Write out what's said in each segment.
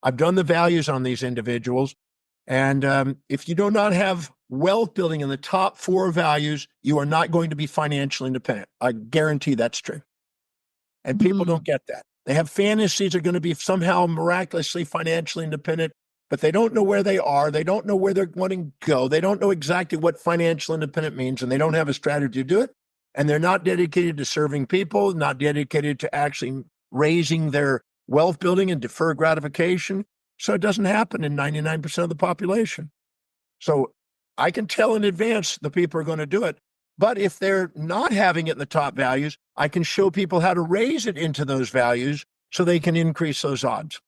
I've done the values on these individuals. And if you do not have wealth building in the top 4 values, you are not going to be financially independent. I guarantee that's true. And people don't get that. They have fantasies are going to be somehow miraculously financially independent, but they don't know where they are. They don't know where they're wanting to go. They don't know exactly what financial independent means, and they don't have a strategy to do it. And they're not dedicated to serving people, not dedicated to actually raising their wealth building and deferred gratification. So it doesn't happen in 99% of the population. So I can tell in advance the people are going to do it. But if they're not having it in the top values, I can show people how to raise it into those values so they can increase those odds.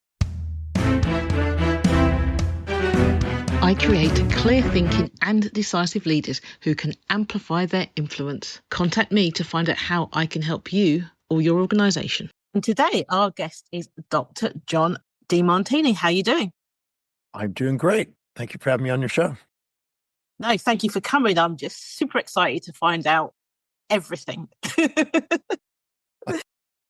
I create clear thinking and decisive leaders who can amplify their influence. Contact me to find out how I can help you or your organisation. And today our guest is Dr. John Demartini. How are you doing? I'm doing great. Thank you for having me on your show. No, thank you for coming. I'm just super excited to find out everything.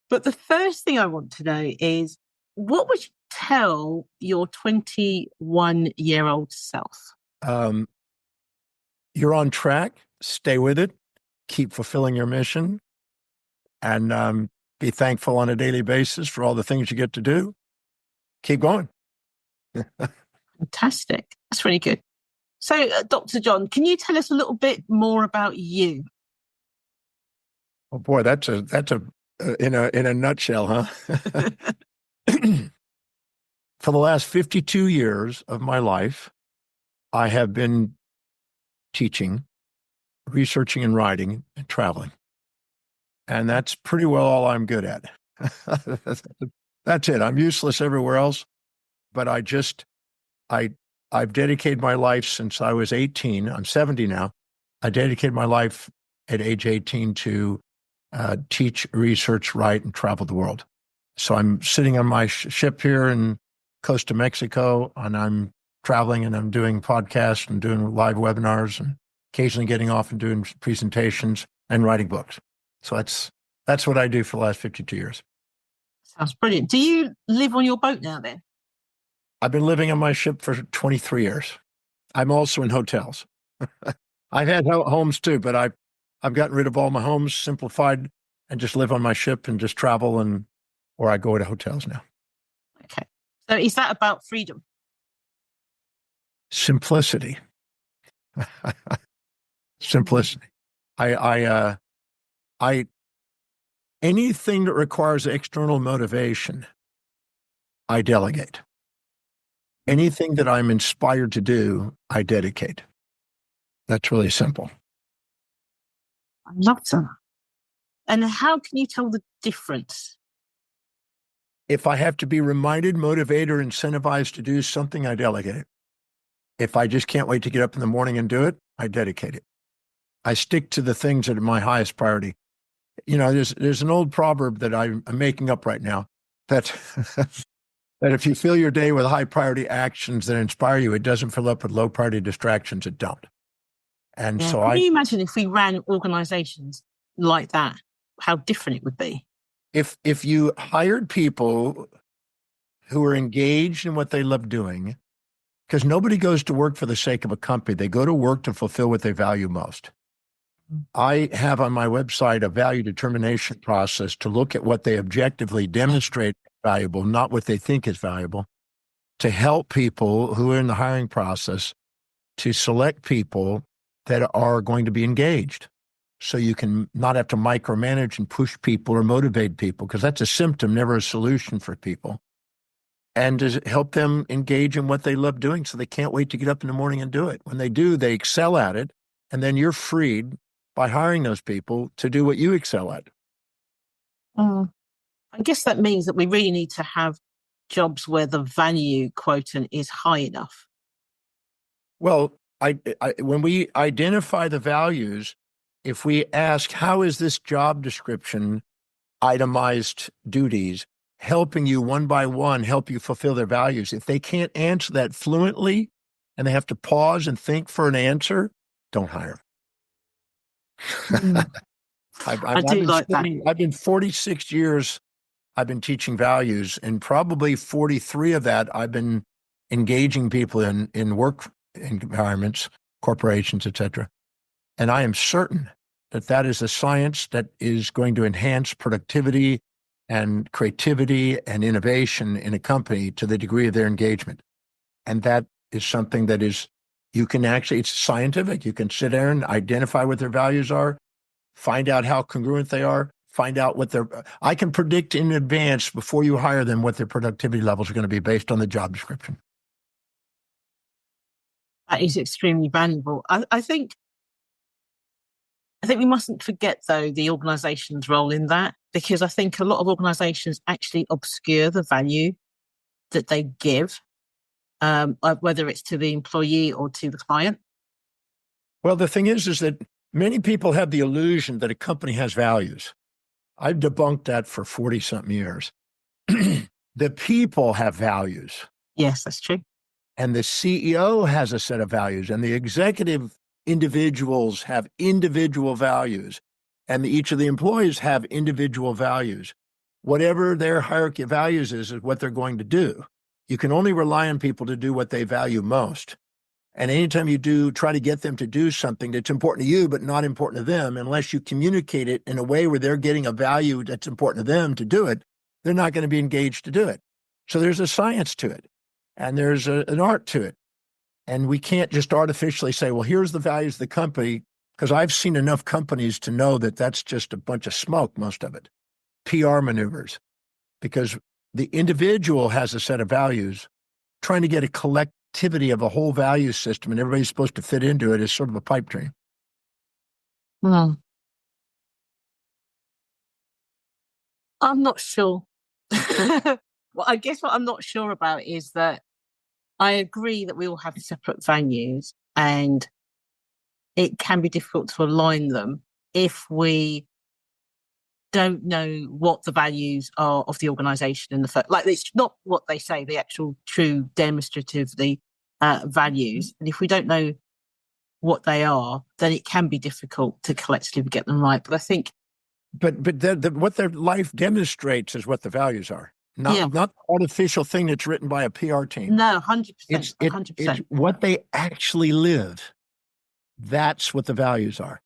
But the first thing I want to know is, what would you tell your 21-year-old self? You're on track. Stay with it. Keep fulfilling your mission. And be thankful on a daily basis for all the things you get to do. Keep going. Fantastic. That's really good. So, Dr. John, can you tell us a little bit more about you? Oh boy, that's a in a nutshell, huh? For the last 52 years of my life, I have been teaching, researching and writing and traveling. And that's pretty well all I'm good at. That's it. I'm useless everywhere else, but I've dedicated my life since I was 18. I'm 70 now. I dedicated my life at age 18 to teach, research, write, and travel the world. So I'm sitting on my ship here in coast of Mexico, and I'm traveling and I'm doing podcasts and doing live webinars and occasionally getting off and doing presentations and writing books. So that's what I do for the last 52 years. Sounds brilliant. Do you live on your boat now then? I've been living on my ship for 23 years. I'm also in hotels. I've had homes too, but I've gotten rid of all my homes, simplified, and just live on my ship and just travel, or I go to hotels now. Okay. So is that about freedom? Simplicity. Simplicity. I anything that requires external motivation, I delegate. Anything that I'm inspired to do, I dedicate. That's really simple. I love that. And how can you tell the difference? If I have to be reminded, motivated, or incentivized to do something, I delegate it. If I just can't wait to get up in the morning and do it, I dedicate it. I stick to the things that are my highest priority. You know, there's an old proverb that I'm making up right now that that if you fill your day with high priority actions that inspire you, it doesn't fill up with low priority distractions that don't. And so can you imagine if we ran organizations like that, how different it would be? If you hired people who are engaged in what they love doing, because nobody goes to work for the sake of a company, they go to work to fulfill what they value most. I have on my website a value determination process to look at what they objectively demonstrate valuable, not what they think is valuable, to help people who are in the hiring process to select people that are going to be engaged. So you can not have to micromanage and push people or motivate people, because that's a symptom, never a solution for people. And to help them engage in what they love doing so they can't wait to get up in the morning and do it. When they do, they excel at it, and then you're freed by hiring those people to do what you excel at. I guess that means that we really need to have jobs where the value quotient is high enough. Well, when we identify the values, if we ask, how is this job description, itemized duties, helping you one by one, help you fulfill their values? If they can't answer that fluently and they have to pause and think for an answer, don't hire them. I do like that. I've been 46 years. I've been teaching values, and probably 43 of that I've been engaging people in work environments, corporations, etc. And I am certain that that is a science that is going to enhance productivity and creativity and innovation in a company to the degree of their engagement. And that is something that is, you can actually, it's scientific. You can sit there and identify what their values are, find out how congruent they are, find out what I can predict in advance before you hire them what their productivity levels are going to be based on the job description. That is extremely valuable. I think we mustn't forget, though, the organisation's role in that, because I think a lot of organisations actually obscure the value that they give, whether it's to the employee or to the client. Well, the thing is that many people have the illusion that a company has values. I've debunked that for 40-something years. The people have values. Yes, that's true. And the CEO has a set of values, and the executive individuals have individual values, and each of the employees have individual values. Whatever their hierarchy of values is what they're going to do. You can only rely on people to do what they value most. And anytime you try to get them to do something that's important to you but not important to them, unless you communicate it in a way where they're getting a value that's important to them to do it, they're not going to be engaged to do it. So there's a science to it, and there's an art to it. And we can't just artificially say, well, here's the values of the company, because I've seen enough companies to know that that's just a bunch of smoke, most of it. PR maneuvers, because the individual has a set of values. Trying to get a collectivity of a whole value system and everybody's supposed to fit into it is sort of a pipe dream. Well, I'm not sure. Well, I guess what I'm not sure about is that I agree that we all have separate values, and it can be difficult to align them if we don't know what the values are of the organisation in the first. Like, it's not what they say, the actual true demonstratively values. And if we don't know what they are, then it can be difficult to collectively get them right. But I think, but what their life demonstrates is what the values are. Not the artificial thing that's written by a PR team. No, 100%. It's 100%. what they actually live. That's what the values are.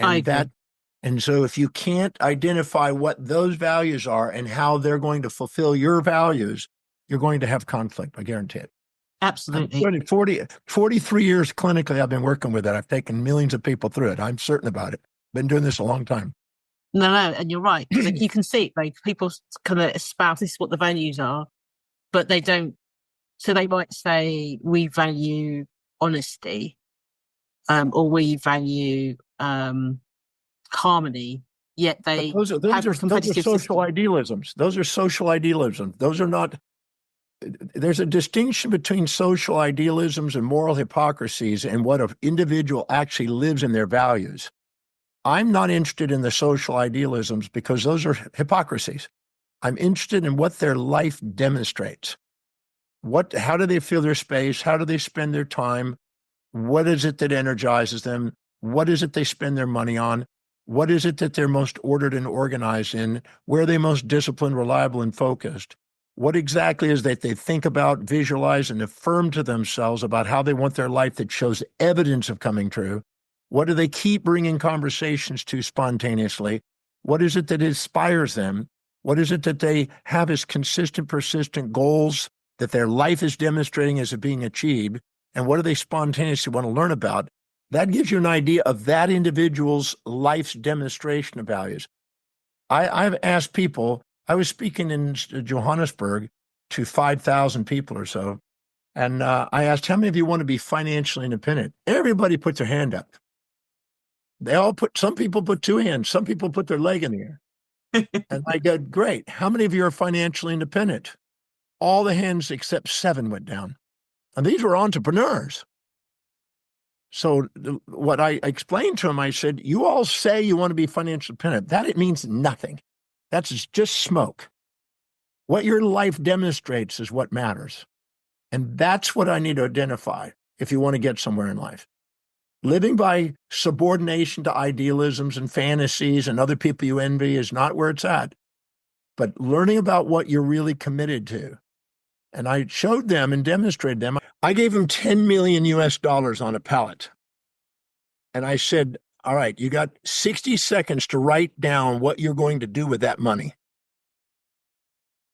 And so if you can't identify what those values are and how they're going to fulfill your values, you're going to have conflict. I guarantee it. Absolutely. 43 years clinically, I've been working with it. I've taken millions of people through it. I'm certain about it. Been doing this a long time. No, and you're right. You can see it, like, people kind of espouse this is what the values are, but they don't. So they might say, we value honesty, or we value harmony, yet they those are social idealisms. Those are social idealisms. Those are not. There's a distinction between social idealisms and moral hypocrisies and what an individual actually lives in their values. I'm not interested in the social idealisms because those are hypocrisies. I'm interested in what their life demonstrates. How do they feel their space? How do they spend their time? What is it that energizes them? What is it they spend their money on? What is it that they're most ordered and organized in? Where are they most disciplined, reliable, and focused? What exactly is that they think about, visualize, and affirm to themselves about how they want their life that shows evidence of coming true? What do they keep bringing conversations to spontaneously? What is it that inspires them? What is it that they have as consistent, persistent goals that their life is demonstrating as it being achieved? And what do they spontaneously want to learn about? That gives you an idea of that individual's life's demonstration of values. I've asked people, I was speaking in Johannesburg to 5,000 people or so, and I asked, how many of you want to be financially independent? Everybody put their hand up. Some people put two hands, some people put their leg in the air. And I go, great. How many of you are financially independent? All the hands except 7 went down. And these were entrepreneurs. So what I explained to them, I said, you all say you want to be financially independent. That it means nothing. That's just smoke. What your life demonstrates is what matters. And that's what I need to identify if you want to get somewhere in life. Living by subordination to idealisms and fantasies and other people you envy is not where it's at. but learning about what you're really committed to. And I showed them and demonstrated them. I gave them 10 million US dollars on a pallet. And I said, all right, you got 60 seconds to write down what you're going to do with that money.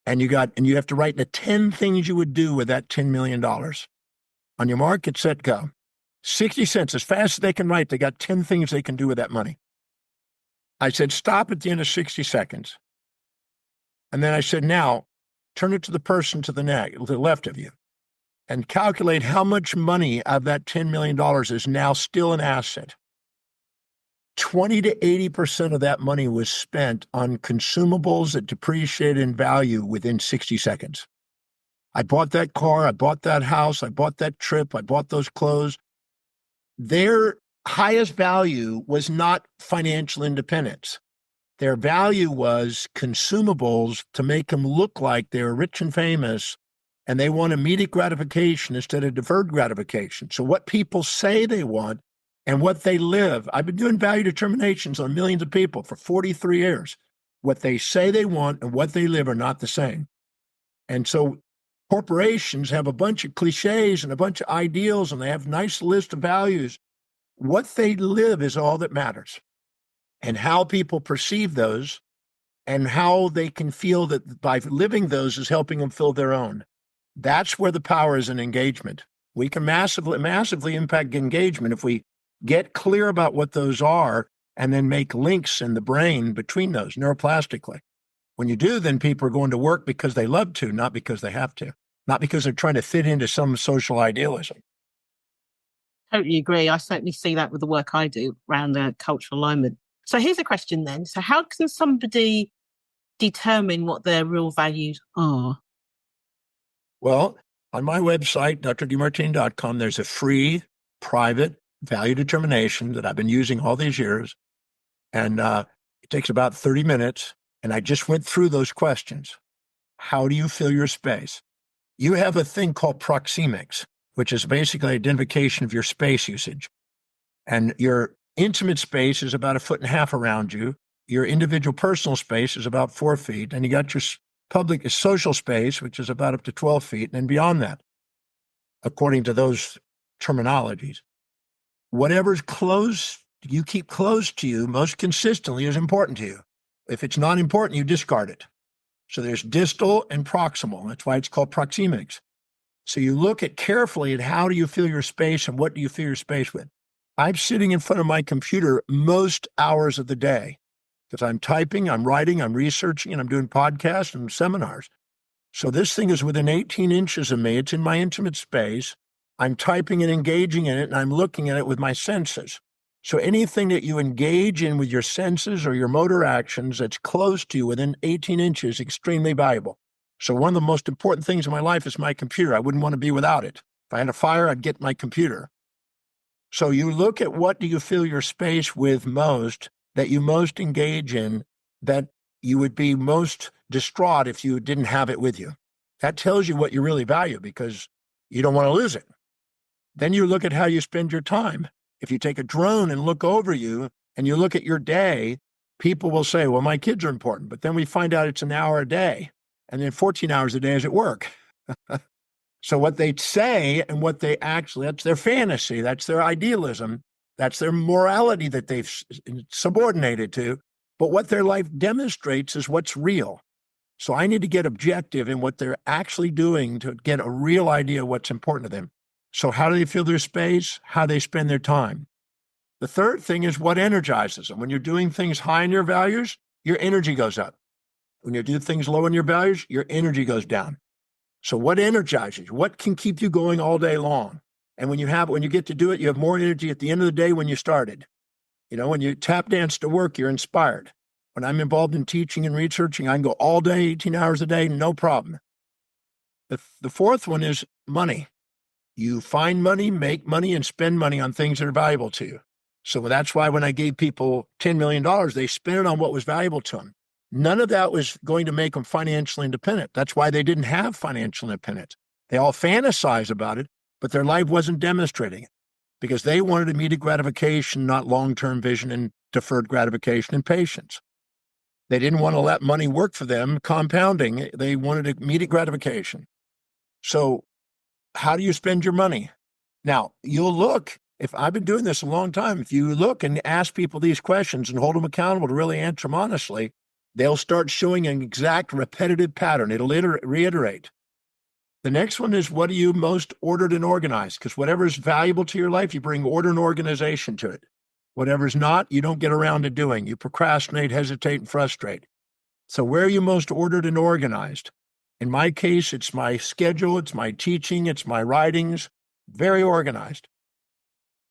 And you have to write the 10 things you would do with that $10 million. On your mark, get set, go. 60 cents, as fast as they can write, they got 10 things they can do with that money. I said, stop at the end of 60 seconds. And then I said, now, turn it to the person to the left of you and calculate how much money of that $10 million is now still an asset. 20 to 80% of that money was spent on consumables that depreciated in value within 60 seconds. I bought that car, I bought that house, I bought that trip, I bought those clothes. Their highest value was not financial independence. Their value was consumables to make them look like they're rich and famous, and they want immediate gratification instead of deferred gratification. So what people say they want and what they live. I've been doing value determinations on millions of people for 43 years. What they say they want and what they live are not the same. And so corporations have a bunch of cliches and a bunch of ideals, and they have a nice list of values. What they live is all that matters. And how people perceive those and how they can feel that by living those is helping them fill their own. That's where the power is in engagement. We can massively impact engagement if we get clear about what those are and then make links in the brain between those neuroplastically. When you do, then people are going to work because they love to, not because they have to, not because they're trying to fit into some social idealism. Totally agree. I certainly see that with the work I do around cultural alignment. So here's a question then. So how can somebody determine what their real values are? Well, on my website, drdemartini.com, there's a free private value determination that I've been using all these years. And it takes about 30 minutes. And I just went through those questions. How do you fill your space? You have a thing called proxemics, which is basically identification of your space usage. And your intimate space is about 1.5 feet around you. Your individual personal space is about 4 feet. And you got your public social space, which is about up to 12 feet and beyond that, according to those terminologies. Whatever's close, you keep close to you most consistently is important to you. If it's not important, you discard it. So there's distal and proximal. That's why it's called proxemics. So you look at carefully at how do you fill your space and what do you fill your space with. I'm sitting in front of my computer most hours of the day because I'm typing, I'm writing, I'm researching, and I'm doing podcasts and seminars. So this thing is within 18 inches of me. It's in my intimate space. I'm typing and engaging in it, and I'm looking at it with my senses. So anything that you engage in with your senses or your motor actions that's close to you within 18 inches is extremely valuable. So one of the most important things in my life is my computer. I wouldn't want to be without it. If I had a fire, I'd get my computer. So you look at what do you fill your space with most, that you most engage in, that you would be most distraught if you didn't have it with you. That tells you what you really value because you don't want to lose it. Then you look at how you spend your time. If you take a drone and look over you and you look at your day, people will say, well, my kids are important. But then we find out it's an hour a day and then 14 hours a day is at work. So what they say and what they actually, that's their fantasy, that's their idealism, that's their morality that they've subordinated to. But what their life demonstrates is what's real. So I need to get objective in what they're actually doing to get a real idea of what's important to them. So how do they fill their space? How they spend their time. The third thing is what energizes them. When you're doing things high in your values, your energy goes up. When you do things low in your values, your energy goes down. So what energizes you? What can keep you going all day long? And when you get to do it, you have more energy at the end of the day when you started. You know, when you tap dance to work, you're inspired. When I'm involved in teaching and researching, I can go all day, 18 hours a day, no problem. The fourth one is money. You find money, make money, and spend money on things that are valuable to you. So that's why when I gave people $10 million, they spent it on what was valuable to them. None of that was going to make them financially independent. That's why they didn't have financial independence. They all fantasize about it, but their life wasn't demonstrating it because they wanted immediate gratification, not long-term vision and deferred gratification and patience. They didn't want to let money work for them, compounding. They wanted immediate gratification. So how do you spend your money? Now, you'll look, if I've been doing this a long time, if you look and ask people these questions and hold them accountable to really answer them honestly, they'll start showing an exact repetitive pattern. It'll reiterate. The next one is, what are you most ordered and organized? Because whatever is valuable to your life, you bring order and organization to it. Whatever's not, you don't get around to doing. You procrastinate, hesitate, and frustrate. So where are you most ordered and organized? In my case, it's my schedule, it's my teaching, it's my writings, very organized.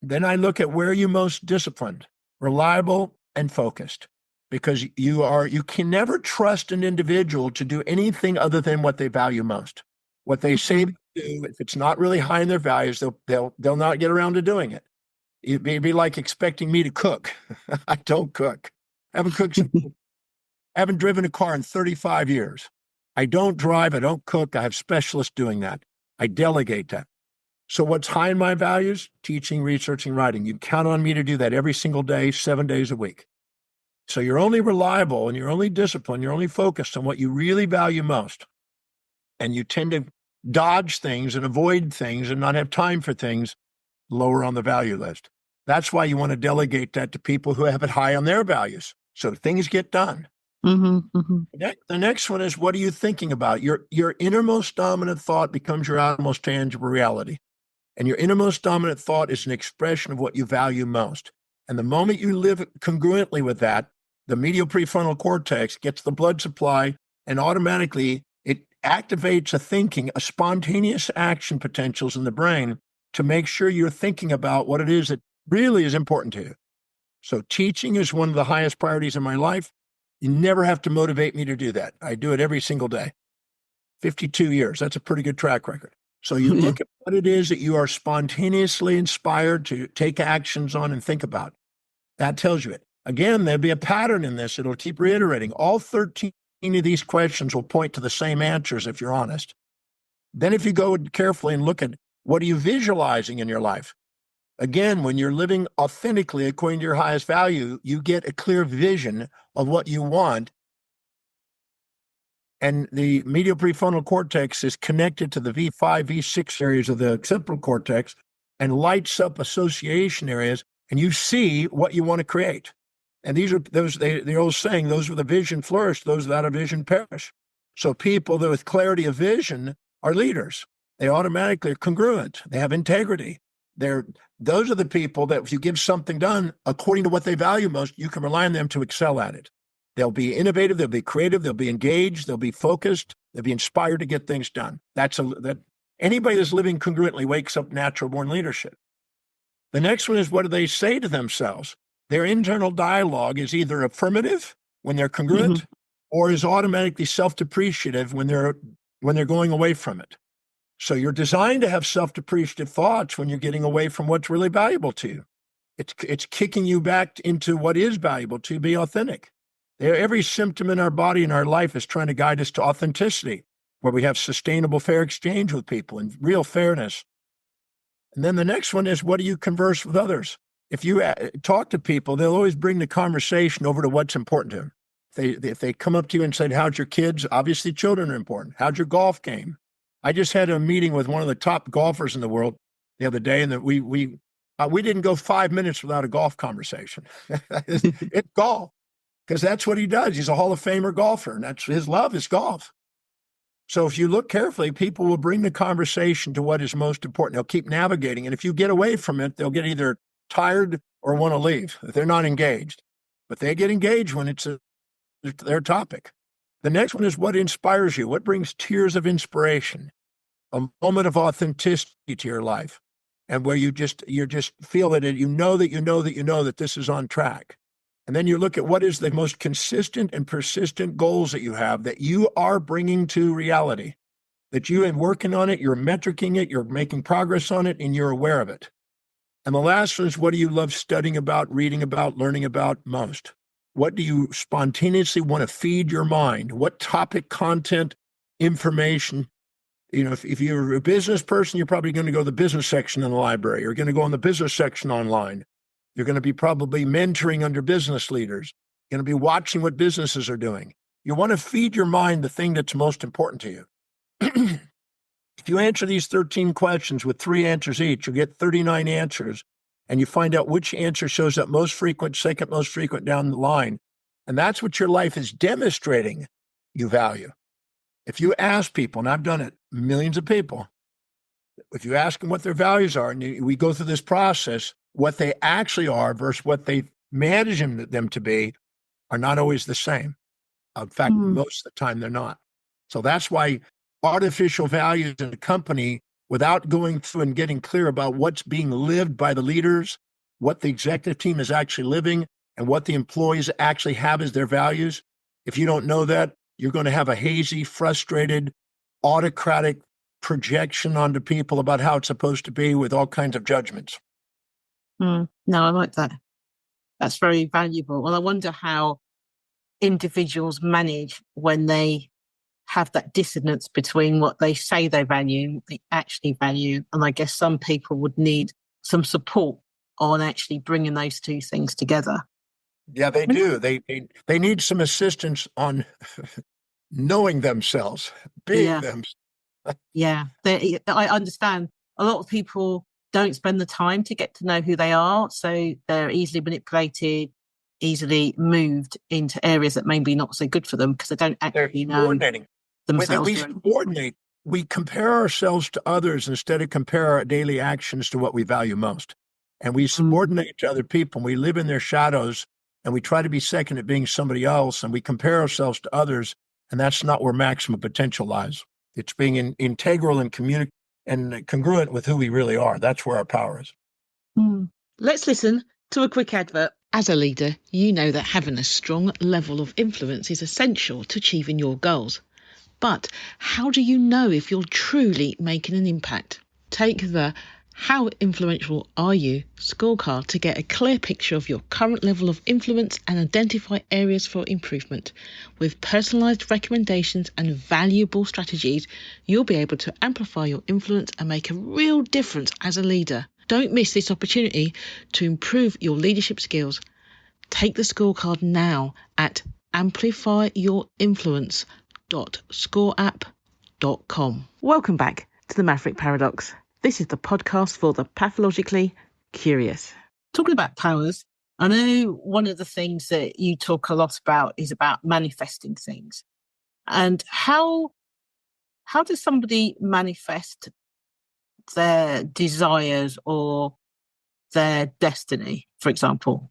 Then I look at where are you most disciplined, reliable, and focused. Because you can never trust an individual to do anything other than what they value most. What they say they do, if it's not really high in their values, they'll not get around to doing it. It'd be like expecting me to cook. I don't cook. I haven't cooked. I haven't driven a car in 35 years. I don't drive. I don't cook. I have specialists doing that. I delegate that. So what's high in my values? Teaching, researching, writing. You count on me to do that every single day, 7 days a week. So you're only reliable and you're only disciplined. You're only focused on what you really value most. And you tend to dodge things and avoid things and not have time for things lower on the value list. That's why you want to delegate that to people who have it high on their values. So things get done. The next one is, what are you thinking about? Your innermost dominant thought becomes your outermost tangible reality. And your innermost dominant thought is an expression of what you value most. And the moment you live congruently with that, the medial prefrontal cortex gets the blood supply, and automatically it activates a spontaneous action potentials in the brain to make sure you're thinking about what it is that really is important to you. So teaching is one of the highest priorities in my life. You never have to motivate me to do that. I do it every single day. 52 years. That's a pretty good track record. So you look at what it is that you are spontaneously inspired to take actions on and think about. That tells you it. Again, there'll be a pattern in this. It'll keep reiterating. All 13 of these questions will point to the same answers if you're honest. Then if you go carefully and look at what are you visualizing in your life? Again, when you're living authentically according to your highest value, you get a clear vision of what you want. And the medial prefrontal cortex is connected to the V5, V6 areas of the occipital cortex and lights up association areas, and you see what you want to create. And these are the old saying, those with a vision flourish, those without a vision perish. So people that with clarity of vision are leaders. They automatically are congruent. They have integrity. Those are the people that if you give something done according to what they value most, you can rely on them to excel at it. They'll be innovative, they'll be creative, they'll be engaged, they'll be focused, they'll be inspired to get things done. Anybody that's living congruently wakes up natural born leadership. The next one is, what do they say to themselves? Their internal dialogue is either affirmative when they're congruent or is automatically self-depreciative when they're going away from it. So you're designed to have self-depreciative thoughts when you're getting away from what's really valuable to you. It's kicking you back into what is valuable to be authentic. Every symptom in our body and our life is trying to guide us to authenticity, where we have sustainable, fair exchange with people and real fairness. And then the next one is, what do you converse with others? If you talk to people, they'll always bring the conversation over to what's important to them. If they come up to you and say, how's your kids? Obviously, children are important. How's your golf game? I just had a meeting with one of the top golfers in the world the other day, and that we didn't go 5 minutes without a golf conversation. It's golf, because that's what he does. He's a Hall of Famer golfer, and that's his love is golf. So if you look carefully, people will bring the conversation to what is most important. They'll keep navigating, and if you get away from it, they'll get either tired or want to leave if they're not engaged. But they get engaged when it's their topic. The next one is, what inspires you? What brings tears of inspiration? A moment of authenticity to your life, and where you just feel that you know that this is on track. And then you look at what is the most consistent and persistent goals that you have that you are bringing to reality, that you are working on it, you're metricing it, you're making progress on it, and you're aware of it. And the last one is, what do you love studying about, reading about, learning about most? What do you spontaneously want to feed your mind? What topic, content, information? If you're a business person, you're probably going to go to the business section in the library. You're going to go on the business section online. You're going to be probably mentoring under business leaders. You're going to be watching what businesses are doing. You want to feed your mind the thing that's most important to you. If you answer these 13 questions with 3 answers each, you'll get 39 answers, and you find out which answer shows up most frequent, second most frequent down the line. And that's what your life is demonstrating you value. If you ask people, and I've done it, millions of people, if you ask them what their values are, and we go through this process, what they actually are versus what they manage them to be are not always the same. In fact, most of the time they're not. So that's why artificial values in a company, without going through and getting clear about what's being lived by the leaders, what the executive team is actually living, and what the employees actually have as their values, if you don't know that, you're going to have a hazy, frustrated, autocratic projection onto people about how it's supposed to be with all kinds of judgments. No, I like that. That's very valuable. Well, I wonder how individuals manage when they have that dissonance between what they say they value, what they actually value. And I guess some people would need some support on actually bringing those two things together. Yeah, they do. They need some assistance on knowing themselves, being them. Yeah, I understand. A lot of people don't spend the time to get to know who they are, so they're easily manipulated, easily moved into areas that may be not so good for them because they don't actually know themselves. We subordinate. We compare ourselves to others instead of compare our daily actions to what we value most. And we subordinate to other people, and we live in their shadows, and we try to be second at being somebody else, and we compare ourselves to others, and that's not where maximum potential lies. It's being integral and congruent with who we really are. That's where our power is. Let's listen to a quick advert. As a leader, you know that having a strong level of influence is essential to achieving your goals. But how do you know if you're truly making an impact? Take the How Influential Are You scorecard to get a clear picture of your current level of influence and identify areas for improvement. With personalised recommendations and valuable strategies, you'll be able to amplify your influence and make a real difference as a leader. Don't miss this opportunity to improve your leadership skills. Take the scorecard now at amplifyyourinfluence.scoreapp.com. Welcome back to the Maverick Paradox. This is the podcast for the pathologically curious. Talking about powers, I know one of the things that you talk a lot about is about manifesting things. And how does somebody manifest their desires or their destiny, for example?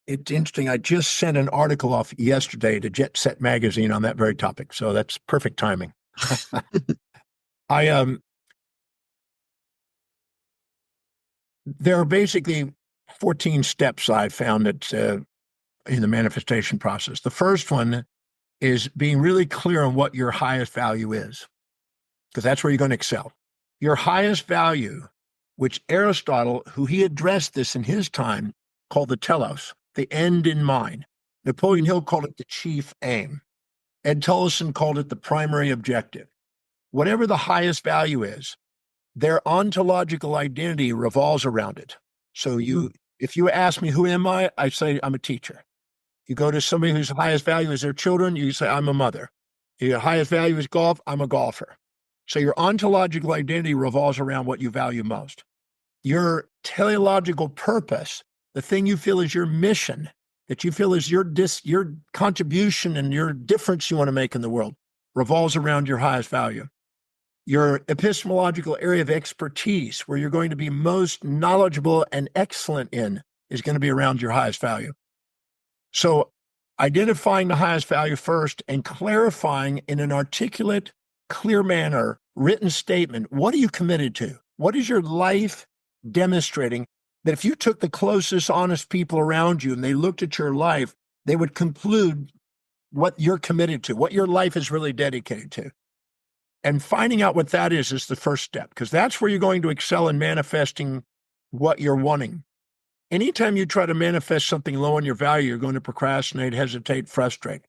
It's interesting. I just sent an article off yesterday to Jet Set magazine on that very topic. So that's perfect timing. There are basically 14 steps I found that in the manifestation process. The first one is being really clear on what your highest value is, because that's where you're going to excel. Your highest value, which Aristotle, who he addressed this in his time, called the telos, the end in mind. Napoleon Hill called it the chief aim. Ed Tullison called it the primary objective. Whatever the highest value is, their ontological identity revolves around it. So if you ask me, who am I? I say, I'm a teacher. You go to somebody whose highest value is their children, you say, I'm a mother. Your highest value is golf, I'm a golfer. So your ontological identity revolves around what you value most. Your teleological purpose, the thing you feel is your mission, that you feel is your contribution and your difference you want to make in the world, revolves around your highest value. Your epistemological area of expertise, where you're going to be most knowledgeable and excellent in, is going to be around your highest value. So identifying the highest value first and clarifying in an articulate, clear manner, written statement, what are you committed to? What is your life demonstrating that if you took the closest, honest people around you and they looked at your life, they would conclude what you're committed to, what your life is really dedicated to. And finding out what that is the first step, because that's where you're going to excel in manifesting what you're wanting. Anytime you try to manifest something low in your value, you're going to procrastinate, hesitate, frustrate.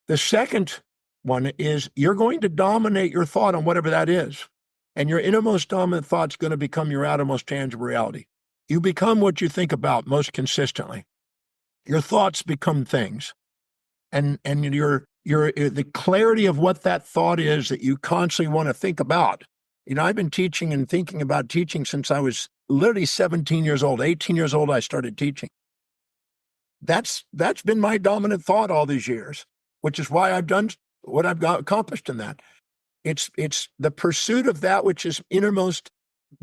The second one is you're going to dominate your thought on whatever that is. And your innermost dominant thought is going to become your outermost tangible reality. You become what you think about most consistently. your thoughts become things. And the clarity of what that thought is that you constantly want to think about. I've been teaching and thinking about teaching since I was literally 17 years old. 18 years old, I started teaching. That's been my dominant thought all these years, which is why I've done what I've accomplished in that. It's the pursuit of that which is innermost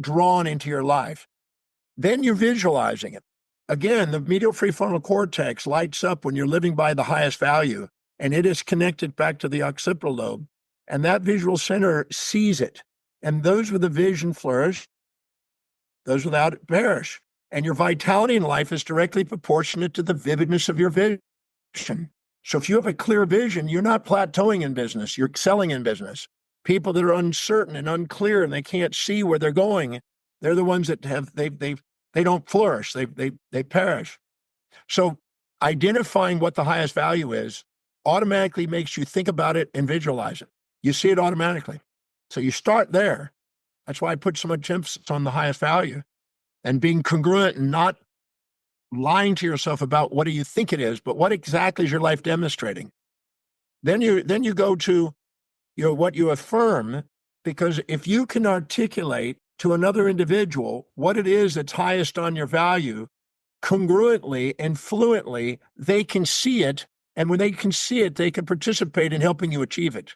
drawn into your life. Then you're visualizing it. Again, the medial prefrontal cortex lights up when you're living by the highest value, and it is connected back to the occipital lobe. And that visual center sees it. And those with a vision flourish, those without it perish. And your vitality in life is directly proportionate to the vividness of your vision. So if you have a clear vision, you're not plateauing in business, you're excelling in business. People that are uncertain and unclear and they can't see where they're going, they're the ones that they don't flourish, they perish. So identifying what the highest value is automatically makes you think about it and visualize it. You see it automatically. So you start there. That's why I put so much emphasis on the highest value and being congruent and not lying to yourself about what do you think it is, but what exactly is your life demonstrating. Then you go to what you affirm, because if you can articulate to another individual what it is that's highest on your value, congruently and fluently, they can see it. And when they can see it, they can participate in helping you achieve it.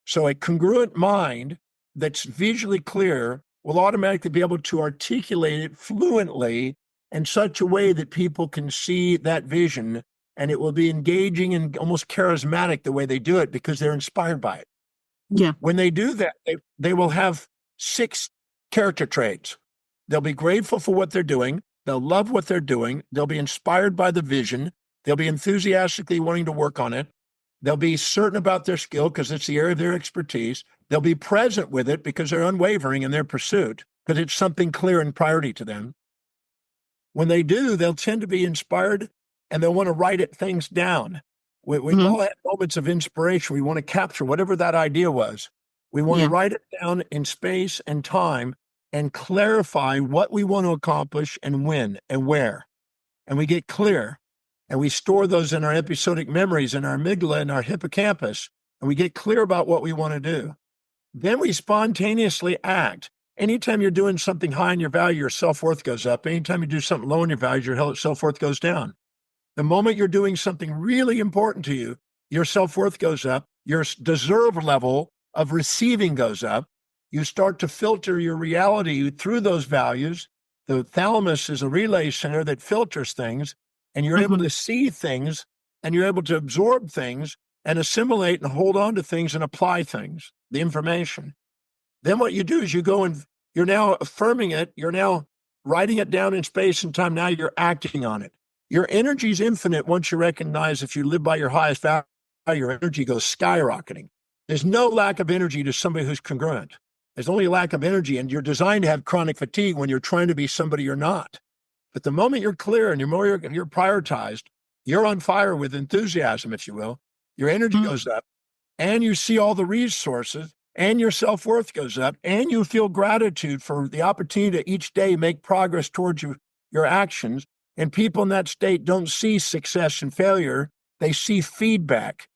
So a congruent mind that's visually clear will automatically be able to articulate it fluently in such a way that people can see that vision, and it will be engaging and almost charismatic the way they do it because they're inspired by it. Yeah. When they do that, they will have 6 character traits. They'll be grateful for what they're doing. They'll love what they're doing. They'll be inspired by the vision. They'll be enthusiastically wanting to work on it. They'll be certain about their skill because it's the area of their expertise. They'll be present with it because they're unwavering in their pursuit because it's something clear and priority to them. When they do, they'll tend to be inspired and they'll want to write things down. We've all had moments of inspiration. We want to capture whatever that idea was. We want to write it down in space and time and clarify what we want to accomplish and when and where. And we get clear. And we store those in our episodic memories, in our amygdala, and our hippocampus, and we get clear about what we want to do. Then we spontaneously act. Anytime you're doing something high in your value, your self-worth goes up. Anytime you do something low in your value, your self-worth goes down. The moment you're doing something really important to you, your self-worth goes up. Your deserve level of receiving goes up. You start to filter your reality through those values. The thalamus is a relay center that filters things. And you're able to see things, and you're able to absorb things and assimilate and hold on to things and apply things, the information. Then what you do is you go and you're now affirming it. You're now writing it down in space and time. Now you're acting on it. Your energy is infinite once you recognize if you live by your highest value, your energy goes skyrocketing. There's no lack of energy to somebody who's congruent. There's only a lack of energy, and you're designed to have chronic fatigue when you're trying to be somebody you're not. But the moment you're clear and you're prioritized, you're on fire with enthusiasm, if you will, your energy goes up, and you see all the resources, and your self-worth goes up, and you feel gratitude for the opportunity to each day make progress towards your actions. And people in that state don't see success and failure. They see feedback,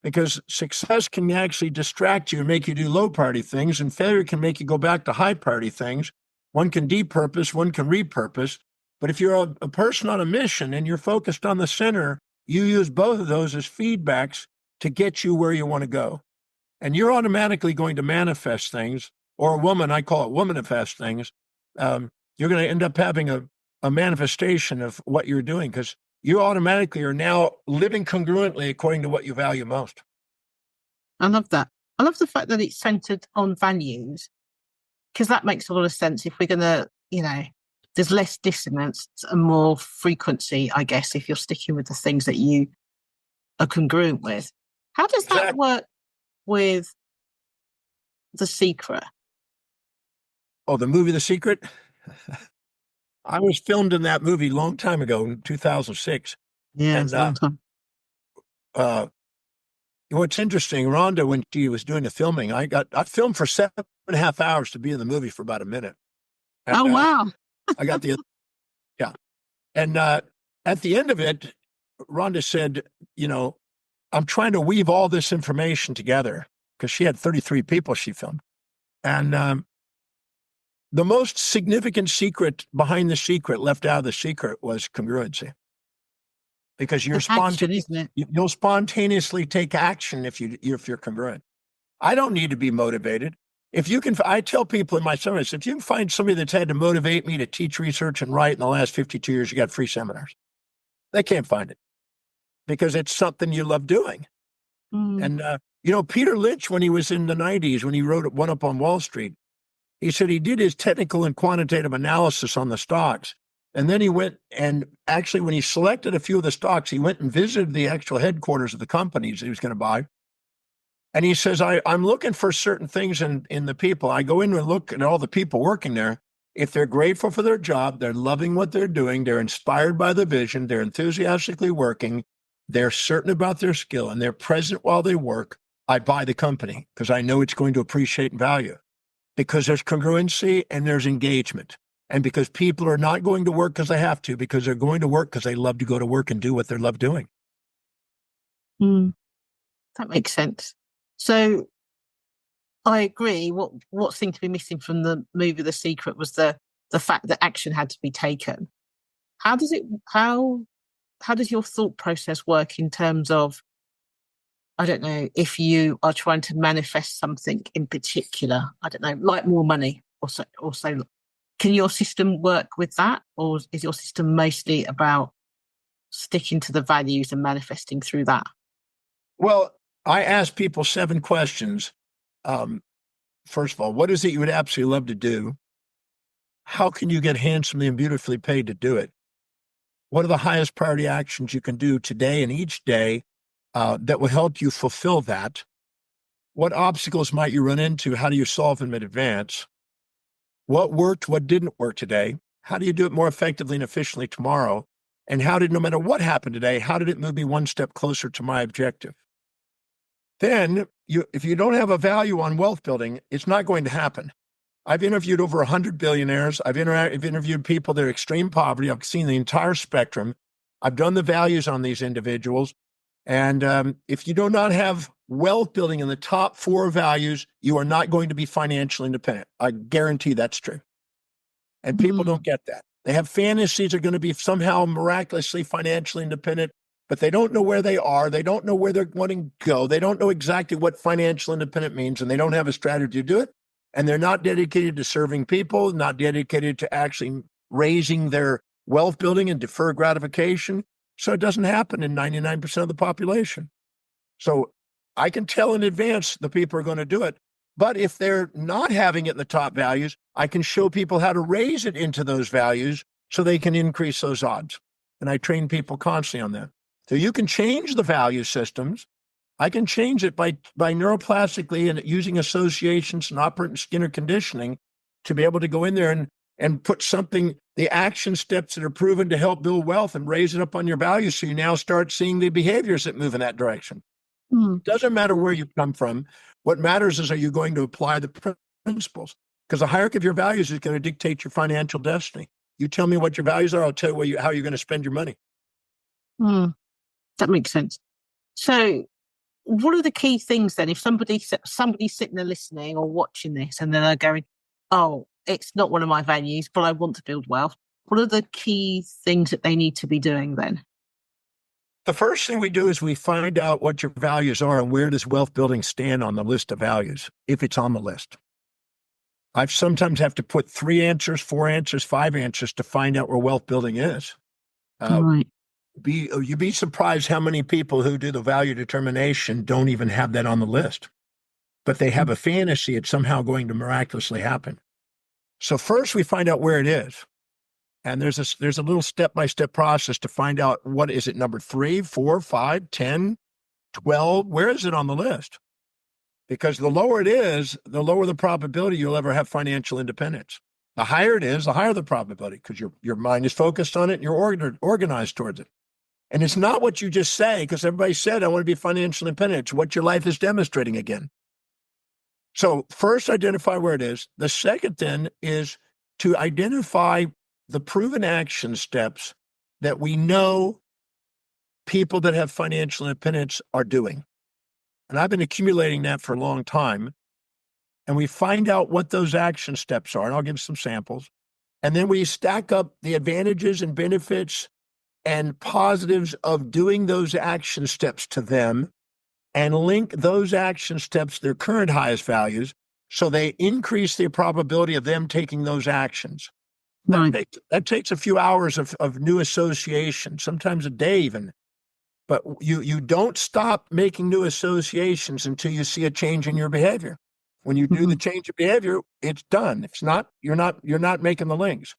because success can actually distract you and make you do low priority things, and failure can make you go back to high priority things. One can depurpose, one can repurpose. But if you're a person on a mission and you're focused on the center, you use both of those as feedbacks to get you where you want to go. And you're automatically going to manifest things, or a woman, I call it womanifest things. You're going to end up having a manifestation of what you're doing, because you automatically are now living congruently according to what you value most. I love that. I love the fact that it's centered on values, because that makes a lot of sense. If we're going to, there's less dissonance and more frequency, I guess, if you're sticking with the things that you are congruent with. How does that work with The Secret? Oh, the movie The Secret? I was filmed in that movie a long time ago, in 2006. Yeah, it's a long time. What's interesting, Rhonda, when she was doing the filming, I filmed for 7.5 hours to be in the movie for about a minute. And, wow. I got and at the end of it, Rhonda said, I'm trying to weave all this information together because she had 33 people she filmed. And the most significant secret behind the secret, left out of the secret, was congruency. Because Action, isn't it? you'll spontaneously take action if you're congruent. I don't need to be motivated. I tell people in my seminars, if you can find somebody that's had to motivate me to teach, research, and write in the last 52 years, you got free seminars. They can't find it because it's something you love doing. And, Peter Lynch, when he was in the 90s, when he wrote One Up on Wall Street, he said he did his technical and quantitative analysis on the stocks. And then he went and actually, when he selected a few of the stocks, he went and visited the actual headquarters of the companies that he was going to buy. And he says, I'm looking for certain things in the people. I go in and look at all the people working there. If they're grateful for their job, they're loving what they're doing, they're inspired by the vision, they're enthusiastically working, they're certain about their skill, and they're present while they work, I buy the company because I know it's going to appreciate and value. Because there's congruency and there's engagement. And because people are not going to work because they have to, because they're going to work because they love to go to work and do what they love doing. That makes sense. So I agree. What seemed to be missing from the movie The Secret was the fact that action had to be taken. How does your thought process work in terms of, I don't know, if you are trying to manifest something in particular, I don't know, like more money or so, can your system work with that? Or is your system mostly about sticking to the values and manifesting through that? Well, I ask people 7 questions. First of all, what is it you would absolutely love to do? How can you get handsomely and beautifully paid to do it? What are the highest priority actions you can do today and each day that will help you fulfill that? What obstacles might you run into? How do you solve them in advance? What worked? What didn't work today? How do you do it more effectively and efficiently tomorrow? And no matter what happened today, how did it move me one step closer to my objective? Then, if you don't have a value on wealth building, it's not going to happen. I've interviewed over 100 billionaires. I've interviewed people that are extreme poverty. I've seen the entire spectrum. I've done the values on these individuals. And if you do not have wealth building in the top 4 values, you are not going to be financially independent. I guarantee that's true. And people don't get that. They have fantasies they're going to be somehow miraculously financially independent, but they don't know where they are. They don't know where they're wanting to go. They don't know exactly what financial independent means, and they don't have a strategy to do it. And they're not dedicated to serving people, not dedicated to actually raising their wealth building and deferred gratification. So it doesn't happen in 99% of the population. So I can tell in advance the people are going to do it. But if they're not having it in the top values, I can show people how to raise it into those values so they can increase those odds. And I train people constantly on that. So you can change the value systems. I can change it by neuroplastically and using associations and operant Skinner conditioning to be able to go in there and put the action steps that are proven to help build wealth and raise it up on your values. So you now start seeing the behaviors that move in that direction. It doesn't matter where you come from. What matters is, are you going to apply the principles? Because the hierarchy of your values is going to dictate your financial destiny. You tell me what your values are, I'll tell you how you're going to spend your money. That makes sense. So what are the key things then? If somebody's sitting there listening or watching this and then they're going, oh, it's not one of my values, but I want to build wealth. What are the key things that they need to be doing then? The first thing we do is we find out what your values are and where does wealth building stand on the list of values, if it's on the list. I've sometimes have to put 3 answers, 4 answers, 5 answers to find out where wealth building is. Right. You'd be surprised how many people who do the value determination don't even have that on the list, but they have a fantasy it's somehow going to miraculously happen. So first we find out where it is. And there's a little step-by-step process to find out what is it, number 3, 4, 5, 10, 12, where is it on the list? Because the lower it is, the lower the probability you'll ever have financial independence. The higher it is, the higher the probability, because your mind is focused on it and you're organized towards it. And it's not what you just say, because everybody said, I want to be financially independent. It's what your life is demonstrating again. So first, identify where it is. The second then is to identify the proven action steps that we know people that have financial independence are doing. And I've been accumulating that for a long time. And we find out what those action steps are. And I'll give some samples. And then we stack up the advantages and benefits and positives of doing those action steps to them and link those action steps to their current highest values so they increase the probability of them taking those actions. That takes a few hours of new association, sometimes a day even. But you don't stop making new associations until you see a change in your behavior. When you do the change of behavior, it's done. It's not, you're not making the links.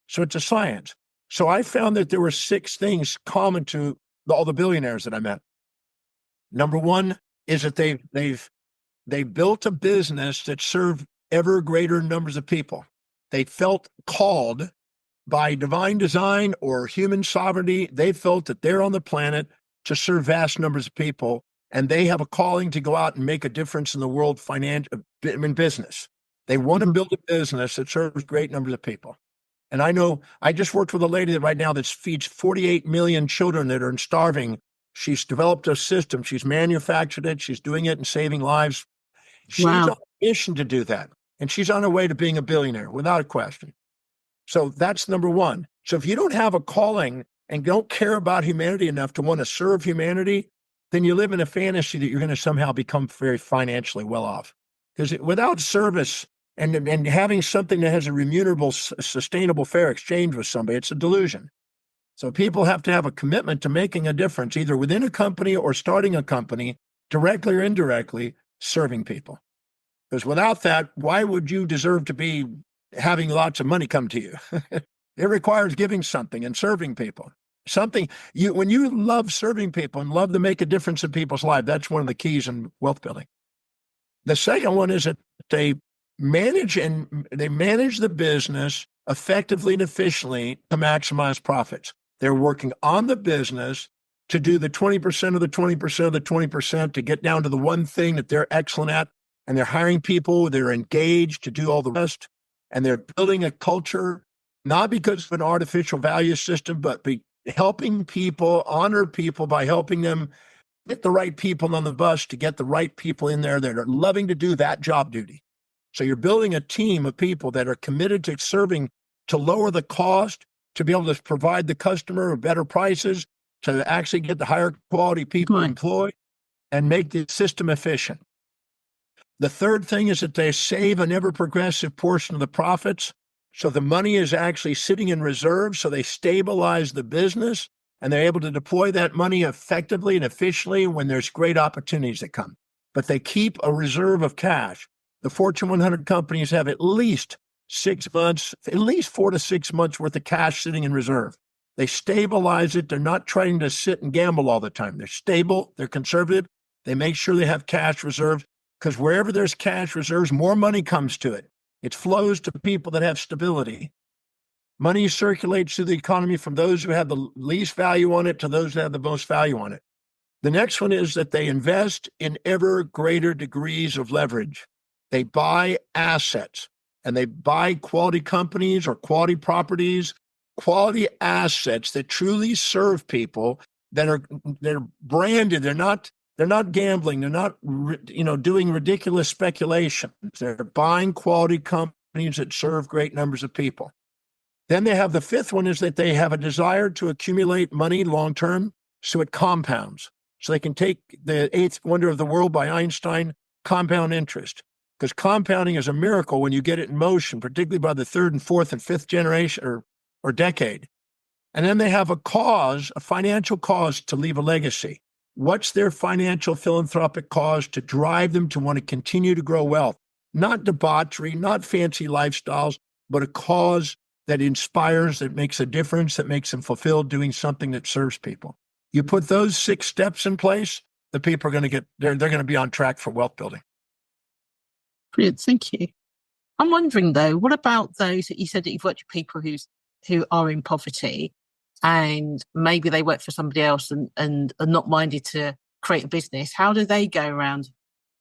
So it's a science. So I found that there were 6 things common to all the billionaires that I met. Number one is that they built a business that served ever greater numbers of people. They felt called by divine design or human sovereignty. They felt that they're on the planet to serve vast numbers of people, and they have a calling to go out and make a difference in the world in business. They want to build a business that serves great numbers of people. And I know I just worked with a lady that right now that feeds 48 million children that are starving. She's developed a system. She's manufactured it. She's doing it and saving lives. She's on a mission to do that. And she's on her way to being a billionaire without a question. So that's number one. So if you don't have a calling and don't care about humanity enough to want to serve humanity, then you live in a fantasy that you're going to somehow become very financially well off. Because without service and having something that has a remunerable, sustainable, fair exchange with somebody, it's a delusion. So people have to have a commitment to making a difference, either within a company or starting a company, directly or indirectly, serving people. Because without that, why would you deserve to be having lots of money come to you? It requires giving something and serving people. When you love serving people and love to make a difference in people's lives, that's one of the keys in wealth building. The second one is that they manage the business effectively and efficiently to maximize profits. They're working on the business to do the 20% of the 20% of the 20% to get down to the one thing that they're excellent at. And they're hiring people, they're engaged to do all the rest. And they're building a culture, not because of an artificial value system, but helping people, honor people by helping them get the right people on the bus to get the right people in there that are loving to do that job duty. So you're building a team of people that are committed to serving to lower the cost, to be able to provide the customer better prices, to actually get the higher quality people employed and make the system efficient. The third thing is that they save an ever-progressive portion of the profits. So the money is actually sitting in reserve, so they stabilize the business, and they're able to deploy that money effectively and efficiently when there's great opportunities that come. But they keep a reserve of cash. The Fortune 100 companies have at least 6 months, at least 4 to 6 months worth of cash sitting in reserve. They stabilize it. They're not trying to sit and gamble all the time. They're stable. They're conservative. They make sure they have cash reserves, because wherever there's cash reserves, more money comes to it. It flows to people that have stability. Money circulates through the economy from those who have the least value on it to those that have the most value on it. The next one is that they invest in ever greater degrees of leverage. They buy assets, and they buy quality companies or quality properties, quality assets that truly serve people, they're branded. They're not gambling. They're not, doing ridiculous speculation. They're buying quality companies that serve great numbers of people. Then they have the fifth one is that they have a desire to accumulate money long-term so it compounds. So they can take the eighth wonder of the world by Einstein, compound interest. Because compounding is a miracle when you get it in motion, particularly by the third and fourth and fifth generation or decade. And then they have a financial cause to leave a legacy. What's their financial philanthropic cause to drive them to want to continue to grow wealth? Not debauchery, not fancy lifestyles, but a cause that inspires, that makes a difference, that makes them fulfilled doing something that serves people. You put those 6 steps in place, the people are going to they're going to be on track for wealth building. Brilliant, thank you. I'm wondering though, what about those that you said that you've worked with people who are in poverty and maybe they work for somebody else and are not minded to create a business? How do they go around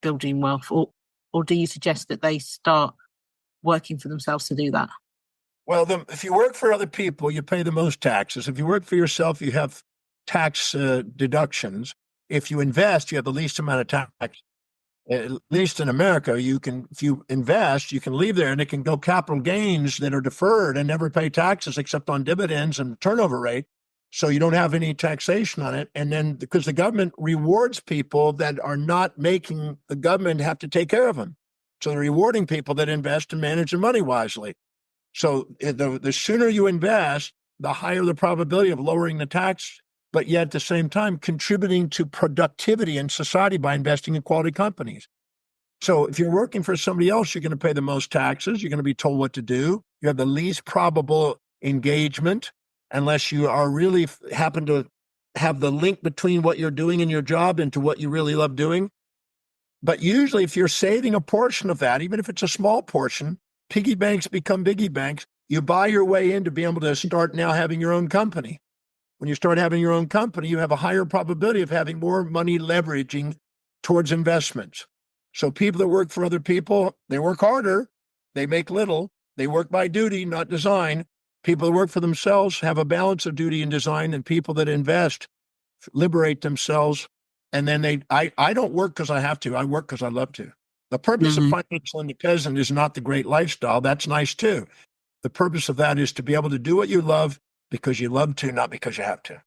building wealth? Or do you suggest that they start working for themselves to do that? Well, if you work for other people, you pay the most taxes. If you work for yourself, you have tax deductions. If you invest, you have the least amount of tax. At least in America, if you invest, you can leave there and it can go capital gains that are deferred and never pay taxes except on dividends and turnover rate. So you don't have any taxation on it. And then because the government rewards people that are not making the government have to take care of them. So they're rewarding people that invest and manage their money wisely. So the sooner you invest, the higher the probability of lowering the tax, but yet at the same time contributing to productivity in society by investing in quality companies. So if you're working for somebody else, you're going to pay the most taxes. You're going to be told what to do. You have the least probable engagement unless you are really happen to have the link between what you're doing in your job and to what you really love doing. But usually if you're saving a portion of that, even if it's a small portion, piggy banks become biggie banks. You buy your way in to be able to start now having your own company. When you start having your own company, you have a higher probability of having more money leveraging towards investments. So people that work for other people, they work harder, they make little, they work by duty, not design. People that work for themselves have a balance of duty and design, and people that invest liberate themselves. And then I don't work because I have to, I work because I love to. The purpose of financial independence is not the great lifestyle. That's nice too. The purpose of that is to be able to do what you love because you love to, not because you have to.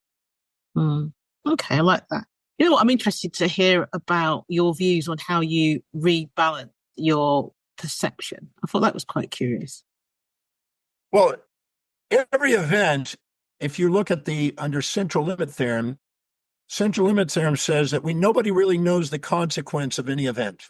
Okay, I like that. You know what? I'm interested to hear about your views on how you rebalance your perception. I thought that was quite curious. Well, every event, if you look at under central limit theorem says that nobody really knows the consequence of any event.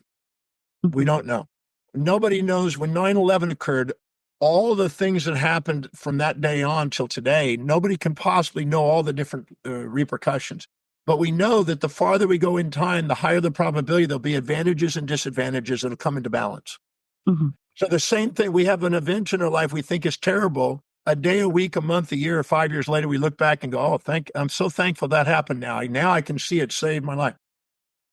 We don't know. Nobody knows when 9/11 occurred, all the things that happened from that day on till today, nobody can possibly know all the different repercussions. But we know that the farther we go in time, the higher the probability there'll be advantages and disadvantages that'll come into balance. So the same thing, we have an event in our life we think is terrible. A day, a week, a month, a year, 5 years later, we look back and go, oh, I'm so thankful that happened now. Now I can see it saved my life.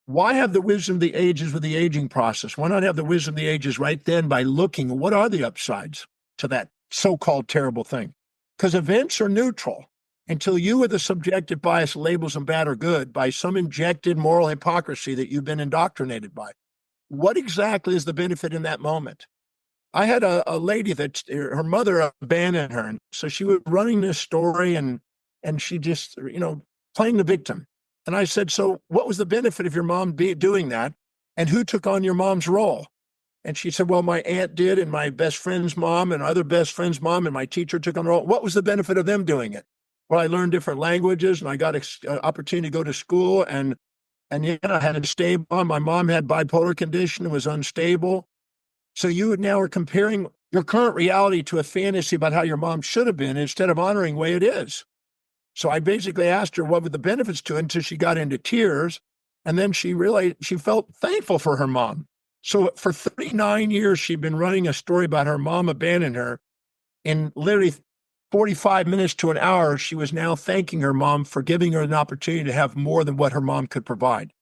Why have the wisdom of the ages with the aging process? Why not have the wisdom of the ages right then by looking, what are the upsides to that so-called terrible thing? Because events are neutral until you with a subjective bias labels them bad or good by some injected moral hypocrisy that you've been indoctrinated by. What exactly is the benefit in that moment? I had a lady that her mother abandoned her. And so she was running this story and she just, playing the victim. And I said, so what was the benefit of your mom doing that? And who took on your mom's role? And she said, well, my aunt did, and my best friend's mom and other best friend's mom, and my teacher took on the role. What was the benefit of them doing it? Well, I learned different languages and I got an opportunity to go to school and I had a stable mom. My mom had bipolar condition and was unstable. So you now are comparing your current reality to a fantasy about how your mom should have been instead of honoring the way it is. So I basically asked her what were the benefits to it until she got into tears. And then she felt thankful for her mom. So for 39 years, she'd been running a story about her mom abandoning her. In literally 45 minutes to an hour, she was now thanking her mom for giving her an opportunity to have more than what her mom could provide.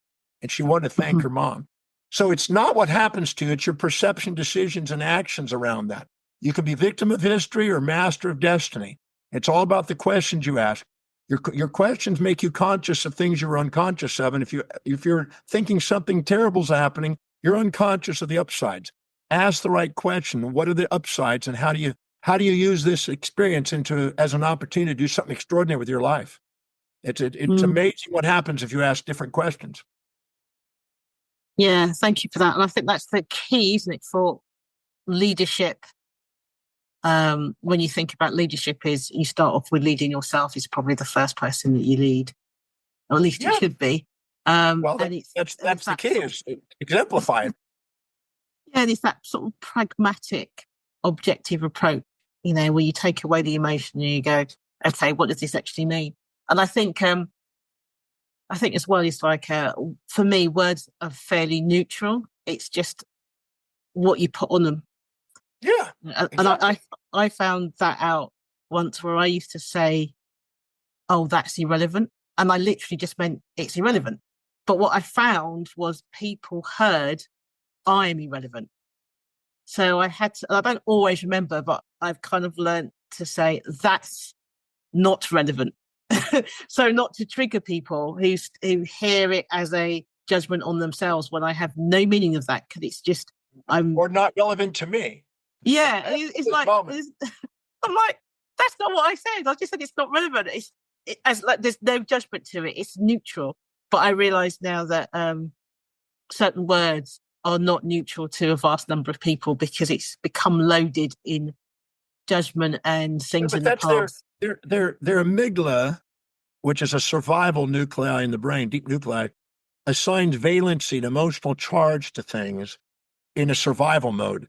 And she wanted to thank her mom. So it's not what happens to you, it's your perception, decisions, and actions around that. You can be victim of history or master of destiny. It's all about the questions you ask. Your questions make you conscious of things you were unconscious of. And if you're thinking something terrible is happening, you're unconscious of the upsides. Ask the right question. What are the upsides, and how do you use this experience as an opportunity to do something extraordinary with your life? It's amazing what happens if you ask different questions. Yeah, thank you for that. And I think that's the key, isn't it, for leadership? When you think about leadership, is you start off with leading yourself is probably the first person that you lead, or at least it should be. Well, that's the key, is exemplify it. Yeah, and it's that sort of pragmatic, objective approach, where you take away the emotion and you go, okay, what does this actually mean? And I think as well, it's like, for me, words are fairly neutral. It's just what you put on them. Yeah. And I found that out once, where I used to say, oh, that's irrelevant. And I literally just meant it's irrelevant. But what I found was people heard I'm irrelevant. So I don't always remember, but I've kind of learned to say that's not relevant. So not to trigger people who hear it as a judgment on themselves when I have no meaning of that, because it's just or not relevant to me. Yeah, it's like I'm like, that's not what I said. I just said it's not relevant. As like there's no judgment to it. It's neutral. But I realise now that certain words are not neutral to a vast number of people because it's become loaded in judgment and things in the past. Their amygdala, which is a survival nuclei in the brain, deep nuclei, assigns valency and emotional charge to things in a survival mode.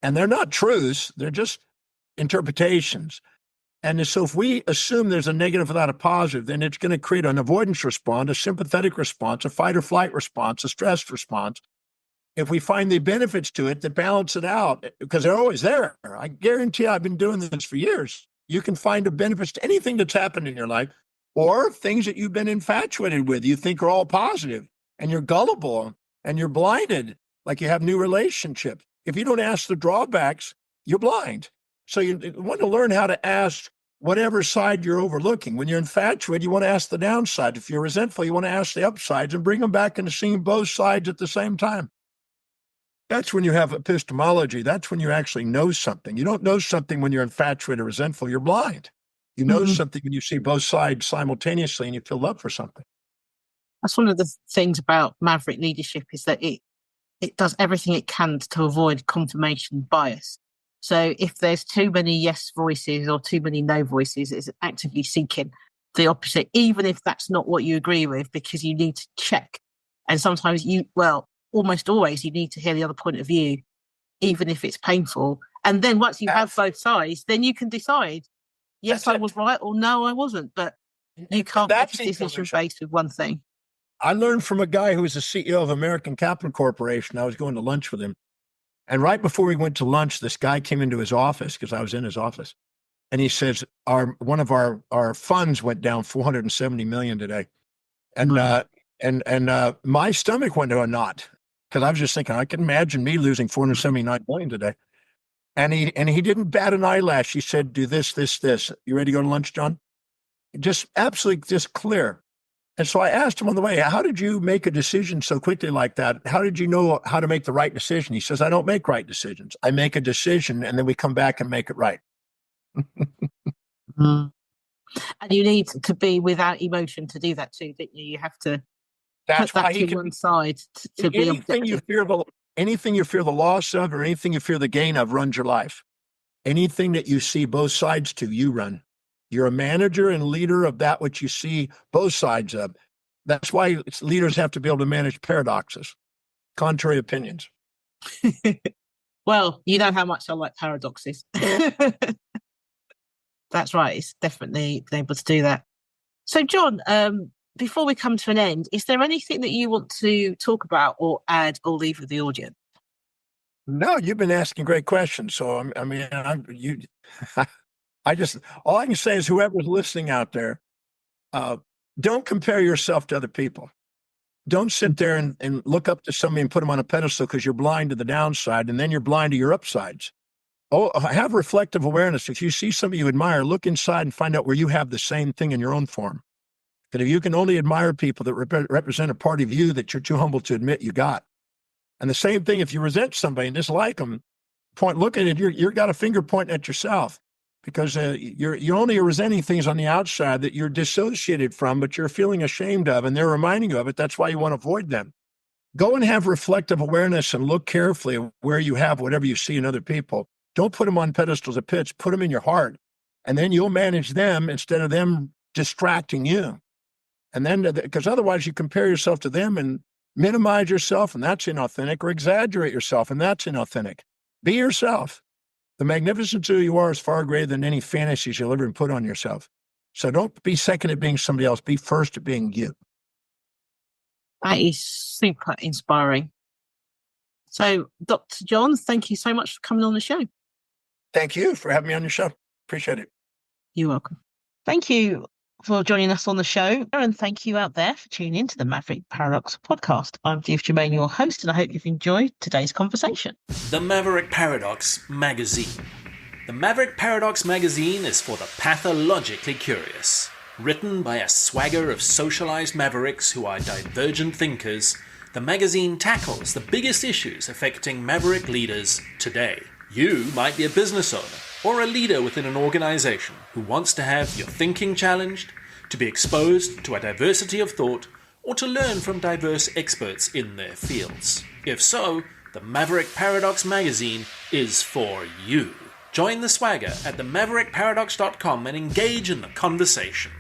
And they're not truths, they're just interpretations. And so if we assume there's a negative without a positive, then it's going to create an avoidance response, a sympathetic response, a fight or flight response, a stress response. If we find the benefits to it that balance it out, because they're always there. I guarantee I've been doing this for years. You can find the benefits to anything that's happened in your life or things that you've been infatuated with, you think are all positive, and you're gullible and you're blinded, like you have new relationships. If you don't ask the drawbacks, you're blind. So you want to learn how to ask whatever side you're overlooking. When you're infatuated, you want to ask the downside. If you're resentful, you want to ask the upsides and bring them back into seeing both sides at the same time. That's when you have epistemology. That's when you actually know something. You don't know something when you're infatuated or resentful. You're blind. You know something when you see both sides simultaneously and you feel love for something. That's one of the things about maverick leadership is that it does everything it can to avoid confirmation bias. So if there's too many yes voices or too many no voices, it's actively seeking the opposite, even if that's not what you agree with, because you need to check. And sometimes almost always you need to hear the other point of view, even if it's painful. And then once you have both sides, then you can decide, yes, I was right, or no, I wasn't. But you can't make a decision based with one thing. I learned from a guy who was the CEO of American Capital Corporation. I was going to lunch with him. And right before we went to lunch, this guy came into his office because I was in his office. And he says, one of our funds went down $470 million today. And my stomach went to a knot because I was just thinking, I can imagine me losing $479 million today. And he didn't bat an eyelash. He said, do this, this, this. You ready to go to lunch, John? Just absolutely just clear. And so I asked him on the way, how did you make a decision so quickly like that? How did you know how to make the right decision? He says, I don't make right decisions. I make a decision and then we come back and make it right. And you need to be without emotion to do that too, don't you? You have to put that to one side to be objective. Anything you fear the loss of or anything you fear the gain of runs your life. Anything that you see both sides to, you run. You're a manager and leader of that which you see both sides of. That's why leaders have to be able to manage paradoxes, contrary opinions. Well, you know how much I like paradoxes. That's right. It's definitely able to do that. So, John, before we come to an end, is there anything that you want to talk about or add or leave with the audience? No, you've been asking great questions. So, all I can say is whoever's listening out there, don't compare yourself to other people. Don't sit there and look up to somebody and put them on a pedestal because you're blind to the downside and then you're blind to your upsides. Oh, have reflective awareness. If you see somebody you admire, look inside and find out where you have the same thing in your own form. That if you can only admire people that represent a part of you that you're too humble to admit you got. And the same thing, if you resent somebody and dislike them, look at it, you've got a finger pointing at yourself. Because you're only resenting things on the outside that you're dissociated from, but you're feeling ashamed of, and they're reminding you of it. That's why you want to avoid them. Go and have reflective awareness and look carefully at where you have whatever you see in other people. Don't put them on pedestals or pits. Put them in your heart, and then you'll manage them instead of them distracting you. And then, because otherwise you compare yourself to them and minimize yourself, and that's inauthentic, or exaggerate yourself, and that's inauthentic. Be yourself. The magnificence of who you are is far greater than any fantasies you'll ever put on yourself. So don't be second at being somebody else. Be first at being you. That is super inspiring. So, Dr. John, thank you so much for coming on the show. Thank you for having me on your show. Appreciate it. You're welcome. Thank you for joining us on the show, and thank you out there for tuning in to the Maverick Paradox podcast. I'm Judith Germain, your host, and I hope you've enjoyed today's conversation. The Maverick Paradox Magazine. The Maverick Paradox Magazine is for the pathologically curious. Written by a swagger of socialized mavericks who are divergent thinkers, the magazine tackles the biggest issues affecting maverick leaders today. You might be a business owner or a leader within an organization who wants to have your thinking challenged, to be exposed to a diversity of thought, or to learn from diverse experts in their fields. If so, the Maverick Paradox magazine is for you. Join the swagger at themaverickparadox.com and engage in the conversation.